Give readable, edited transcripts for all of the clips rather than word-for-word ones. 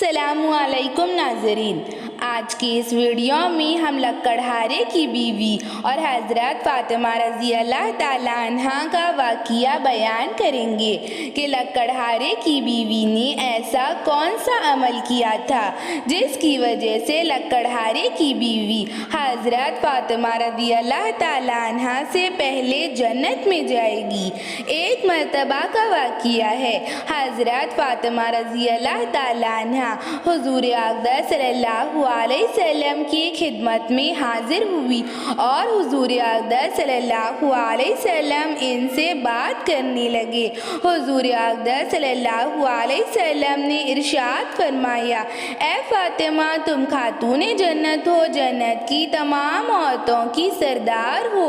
السلام علیکم ناظرین، آج کی اس ویڈیو میں ہم لکڑہارے کی بیوی اور حضرت فاطمہ رضی اللہ تعالیٰ عنہا کا واقعہ بیان کریں گے کہ لکڑہارے کی بیوی نے ایسا کون سا عمل کیا تھا جس کی وجہ سے لکڑہارے کی بیوی حضرت فاطمہ رضی اللہ تعالیٰ عنہا سے پہلے جنت میں جائے گی۔ ایک مرتبہ کا واقعہ ہے، حضرت فاطمہ رضی اللہ تعالیٰ عنہا حضور اقدس صلی اللہ علیہ وسلم کی خدمت میں حاضر ہوئی اور حضور اقدس صلی اللہ علیہ وسلم ان سے بات کرنے لگے۔ حضور اقدس صلی اللہ علیہ وسلم نے ارشاد فرمایا، اے فاطمہ، تم خاتون جنت ہو، جنت کی تمام عورتوں کی سردار ہو۔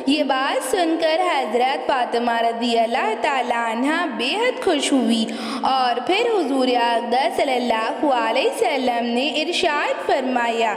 یہ بات سن کر حضرت فاطمہ رضی اللہ تعالیٰ عنہا بے حد خوش ہوئی اور پھر حضور اقدس صلی اللہ علیہ وسلم نے ارشاد فرمایا،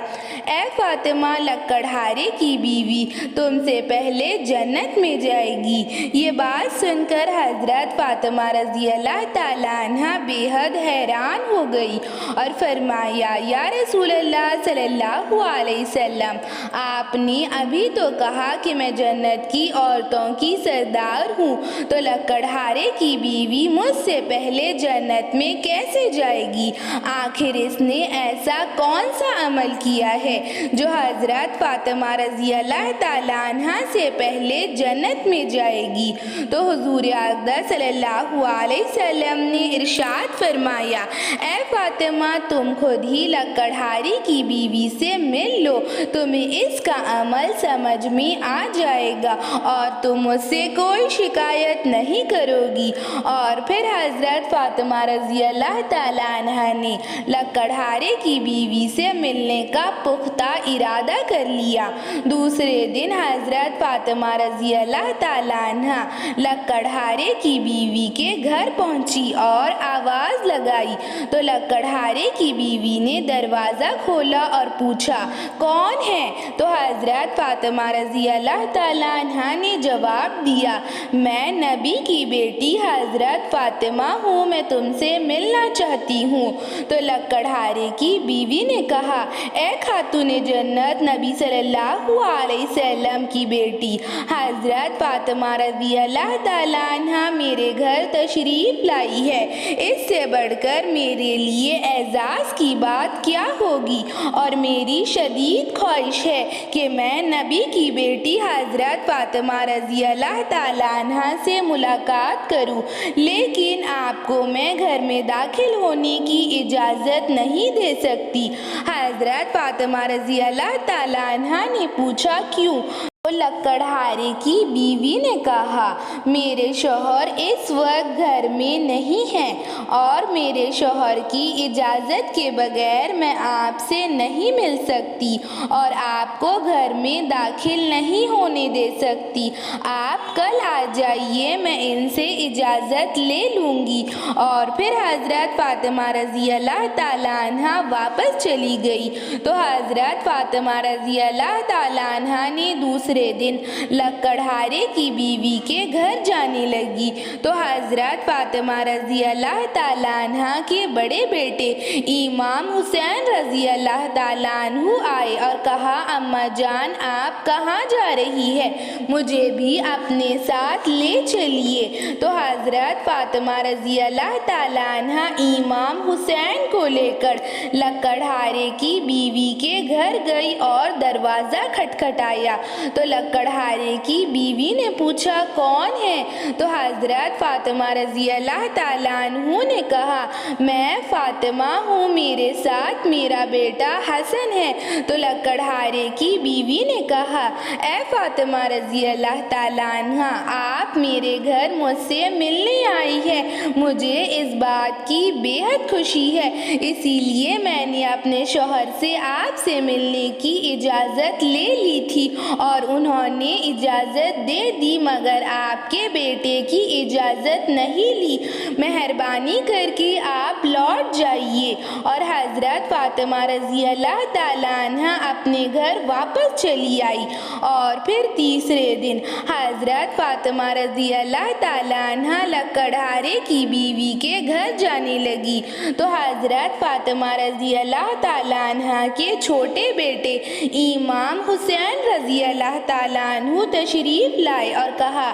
اے فاطمہ، لکڑہارے کی بیوی تم سے پہلے جنت میں جائے گی۔ یہ بات سن کر حضرت فاطمہ رضی اللہ تعالیٰ عنہا بے حد حیران ہو گئی اور فرمایا، یا رسول اللہ صلی اللہ علیہ وسلم، آپ نے ابھی تو کہا کہ میں جنت کی عورتوں کی سردار ہوں، تو لکڑہارے کی بیوی مجھ سے پہلے جنت میں کیسے جائے گی؟ آخر اس نے ایسا کون سا عمل کیا ہے جو حضرت فاطمہ رضی اللہ تعالیٰ عنہا سے پہلے جنت میں جائے گی؟ تو حضور اقدس صلی اللہ علیہ وسلم نے ارشاد فرمایا، اے فاطمہ، تم خود ہی لکڑہاری کی بیوی سے مل لو، تمہیں اس کا عمل سمجھ میں آ جائے گا اور تم اس سے کوئی شکایت نہیں کرو گی۔ اور پھر حضرت فاطمہ رضی اللہ تعالیٰ عنہا نے لکڑہارے کی بیوی سے ملنے کا پختہ ارادہ کر لیا۔ دوسرے دن حضرت فاطمہ رضی اللہ تعالیٰ عنہا لکڑہارے کی بیوی کے گھر پہنچی اور آواز لگائی تو لکڑہارے کی بیوی نے دروازہ کھولا اور پوچھا، کون ہے؟ تو حضرت فاطمہ رضی اللہ تعالیٰ عنہا نے جواب دیا، میں نبی کی بیٹی حضرت فاطمہ ہوں، میں تم سے ملنا چاہتی ہوں۔ تو لکڑہارے کی بیوی نے کہا، اے خاتون جنت، نبی صلی اللہ علیہ وسلم کی بیٹی حضرت فاطمہ رضی اللہ تعالیٰ عنہا میرے گھر تشریف لائی ہے، اس سے بڑھ کر میرے لیے اعزاز کی بات کیا ہوگی، اور میری شدید خواہش ہے کہ میں نبی کی بیٹی حضرت فاطمہ رضی اللہ تعالیٰ عنہا سے ملاقات کروں، لیکن آپ کو میں گھر میں داخل ہونے کی اجازت نہیں دے سکتی۔ حضرت فاطمہ رضی اللہ تعالیٰ عنہا نے پوچھا، کیوں؟ لکڑہارے کی بیوی نے کہا، میرے شوہر اس وقت گھر میں نہیں ہیں اور میرے شوہر کی اجازت کے بغیر میں آپ سے نہیں مل سکتی اور آپ کو گھر میں داخل نہیں ہونے دے سکتی۔ آپ کل آ جائیے، میں ان سے اجازت لے لوں گی۔ اور پھر حضرت فاطمہ رضی اللہ تعالیٰ عنہا واپس چلی گئی تو حضرت فاطمہ رضی اللہ تعالیٰ عنہا نے دوسرے دن لکڑہارے کی بیوی کے گھر جانے لگی تو حضرت فاطمہ رضی اللہ تعالیٰ عنہا کے بڑے بیٹے امام حسین رضی اللہ تعالیٰ عنہ آئے اور کہا، اماں جان، آپ کہاں جا رہی ہے؟ مجھے بھی اپنے ساتھ لے چلیے۔ تو حضرت فاطمہ رضی اللہ تعالیٰ عنہا امام حسین کو لے کر لکڑہارے کی بیوی کے گھر گئی اور دروازہ کھٹکھٹایا تو لکڑہارے کی بیوی نے پوچھا، کون ہے؟ تو حضرت فاطمہ رضی اللہ تعالیٰ عنہ نے کہا، میں فاطمہ ہوں، میرے ساتھ میرا بیٹا حسن ہے۔ تو لکڑہارے کی بیوی نے کہا، اے فاطمہ رضی اللہ تعالیٰ عنہ، آپ میرے گھر مجھ سے ملنے آئی ہے، مجھے اس بات کی بے حد خوشی ہے، اسی لیے میں نے اپنے شوہر سے آپ سے ملنے کی اجازت لے لی تھی اور انہوں نے اجازت دے دی مگر آپ کے بیٹے کی اجازت نہیں لی۔ مہربانی کر کے آپ لوٹ جائیے۔ اور حضرت فاطمہ رضی اللہ تعالیٰ عنہ اپنے گھر واپس چلی آئی۔ اور پھر تیسرے دن حضرت فاطمہ رضی اللہ تعالیٰ عنہ لکڑہارے کی بیوی کے گھر جانے لگی تو حضرت فاطمہ رضی اللہ تعالیٰ عنہ کے چھوٹے بیٹے امام حسین رضی اللہ تعالیٰ عنہ تشریف لائے اور کہا،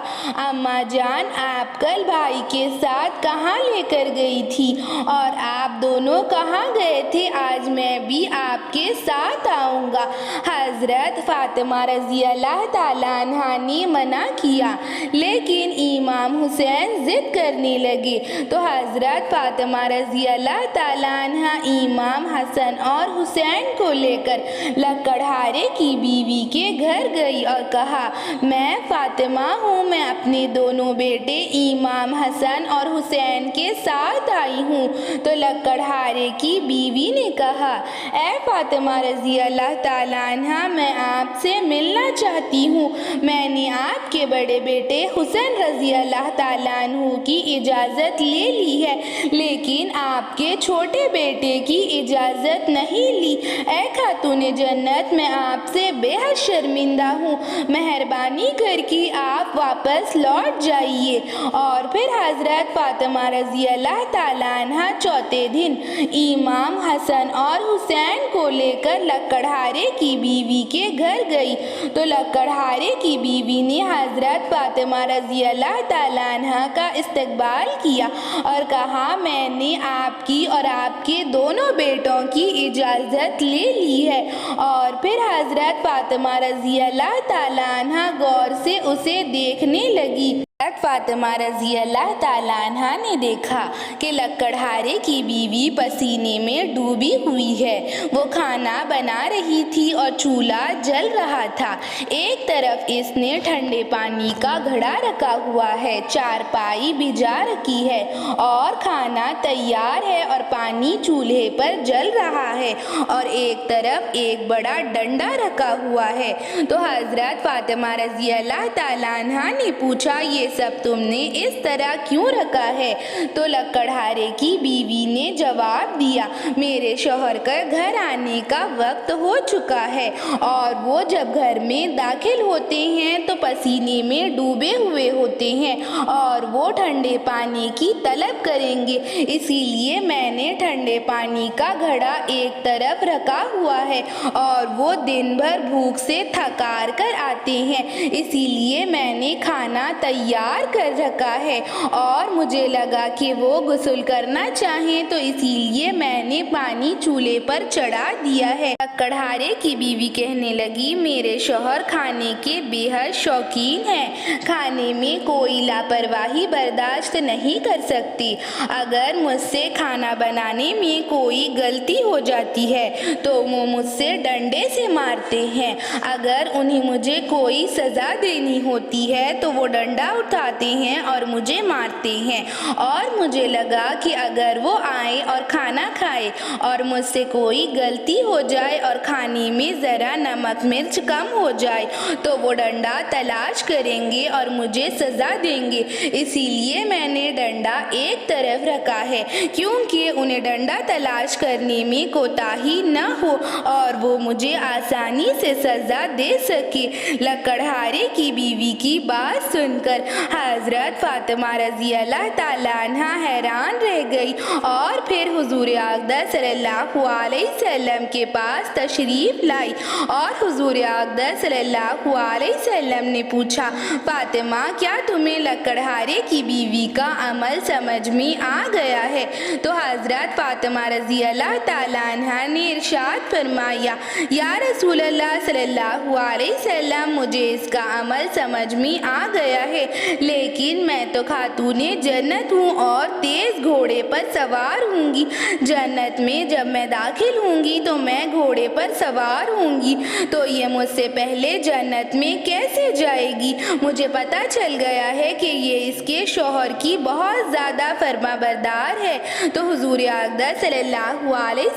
اماں جان آپ کل بھائی کے ساتھ کہاں لے کر گئی تھی اور آپ دونوں کہاں گئے تھے؟ آج میں بھی آپ کے ساتھ آؤں گا۔ حضرت فاطمہ رضی اللہ تعالیٰ عنہ نے منع کیا لیکن امام حسین ضد کرنے لگے تو حضرت فاطمہ رضی اللہ تعالیٰ عنہ امام حسن اور حسین کو لے کر لکڑہارے کی بیوی کے گھر گئی اور کہا، میں فاطمہ ہوں، میں اپنے دونوں بیٹے امام حسن اور حسین کے ساتھ آئی ہوں۔ تو لکڑہارے کی بیوی نے کہا، اے فاطمہ رضی اللہ تعالیٰ عنہ، میں آپ سے ملنا چاہتی ہوں۔ میں نے آپ کے بڑے بیٹے حسین رضی اللہ تعالیٰ عنہ کی اجازت لے لی ہے لیکن آپ کے چھوٹے بیٹے کی اجازت نہیں لی۔ اے خاتون جنت، میں آپ سے بے حد شرمندہ ہوں، مہربانی کر کے آپ واپس لوٹ جائیے۔ اور پھر حضرت فاطمہ رضی اللہ تعالیٰ عنہ چوتھے دن امام حسن اور حسین کو لے کر لکڑہارے کی بیوی کے گھر گئی تو لکڑہارے کی بیوی نے حضرت فاطمہ رضی اللہ تعالیٰ عنہ کا استقبال کیا اور کہا، میں نے آپ کی اور آپ کے دونوں بیٹوں کی اجازت لے لی ہے۔ اور پھر حضرت فاطمہ رضی اللہ تعالیٰ عنہ غور سے اسے دیکھنے لگی۔ حضرت فاطمہ رضی اللہ تعالیٰ عنہ نے دیکھا کہ لکڑہارے کی بیوی پسینے میں ڈوبی ہوئی ہے۔ وہ کھانا بنا رہی تھی اور چولہا جل رہا تھا۔ ایک طرف اس نے ٹھنڈے پانی کا گھڑا رکھا ہوا ہے، چارپائی بچھا رکھی ہے اور کھانا تیار ہے اور پانی چولہے پر جل رہا ہے اور ایک طرف ایک بڑا ڈنڈا رکھا ہوا ہے۔ تو حضرت فاطمہ رضی اللہ تعالیٰ عنہ نے پوچھا، یہ سب تم نے اس طرح کیوں رکھا ہے؟ تو لکڑہارے کی بیوی نے جواب دیا، میرے شوہر کا گھر آنے کا وقت ہو چکا ہے اور وہ جب گھر میں داخل ہوتے ہیں تو پسینے میں ڈوبے ہوئے ہوتے ہیں اور وہ ٹھنڈے پانی کی طلب کریں گے، اسی لیے میں نے ٹھنڈے پانی کا گھڑا ایک طرف رکھا ہوا ہے اور وہ دن بھر بھوک سے تھکار کر آتے ہیں، اسی لیے میں نے کھانا تیار کر رکھا ہے اور مجھے لگا کہ وہ غسل کرنا چاہیں تو اسی لیے میں نے پانی چولہے پر چڑھا دیا ہے۔ لکڑہارے کی بیوی کہنے لگی، میرے شوہر کھانے کے بے حد شوقین ہیں، کھانے میں کوئی لاپرواہی برداشت نہیں کر سکتی۔ اگر مجھ سے کھانا بنانے میں کوئی غلطی ہو جاتی ہے تو وہ مجھ سے ڈنڈے سے مارتے ہیں، اگر انہیں مجھے کوئی سزا دینی ہوتی ہے تو وہ ڈنڈا اٹھاتے ہیں اور مجھے مارتے ہیں، اور مجھے لگا کہ اگر وہ آئے اور کھانا کھائے اور مجھ سے کوئی غلطی ہو جائے اور کھانے میں ذرا نمک مرچ کم ہو جائے تو وہ ڈنڈا تلاش کریں گے اور مجھے سزا دیں گے، اسی لیے میں نے ڈنڈا ایک طرف رکھا ہے کیونکہ انہیں ڈنڈا تلاش کرنے میں کوتاہی نہ ہو اور وہ مجھے آسانی سے سزا دے سکے۔ لکڑہارے کی بیوی کی بات سن کر حضرت فاطمہ رضی اللہ تعالیٰ عنہ حیران رہ گئی اور پھر حضور اقدس صلی اللہ علیہ وسلم کے پاس تشریف لائی اور حضور اقدس صلی اللہ علیہ وسلم نے پوچھا، فاطمہ کیا تمہیں لکڑہارے کی بیوی کا عمل سمجھ میں آ گیا ہے؟ تو حضرت فاطمہ رضی اللہ تعالیٰ عنہ نے ارشاد فرمایا، یا رسول اللہ صلی اللہ علیہ وسلم، مجھے اس کا عمل سمجھ میں آ گیا ہے لیکن میں تو خاتون جنت ہوں اور تیز گھوڑے پر سوار ہوں گی، جنت میں جب میں داخل ہوں گی تو میں گھوڑے پر سوار ہوں گی، تو یہ مجھ سے پہلے جنت میں کیسے جائے گی؟ مجھے پتہ چل گیا ہے کہ یہ اس کے شوہر کی بہت زیادہ فرما بردار ہے۔ تو حضور اقدس صلی اللہ علیہ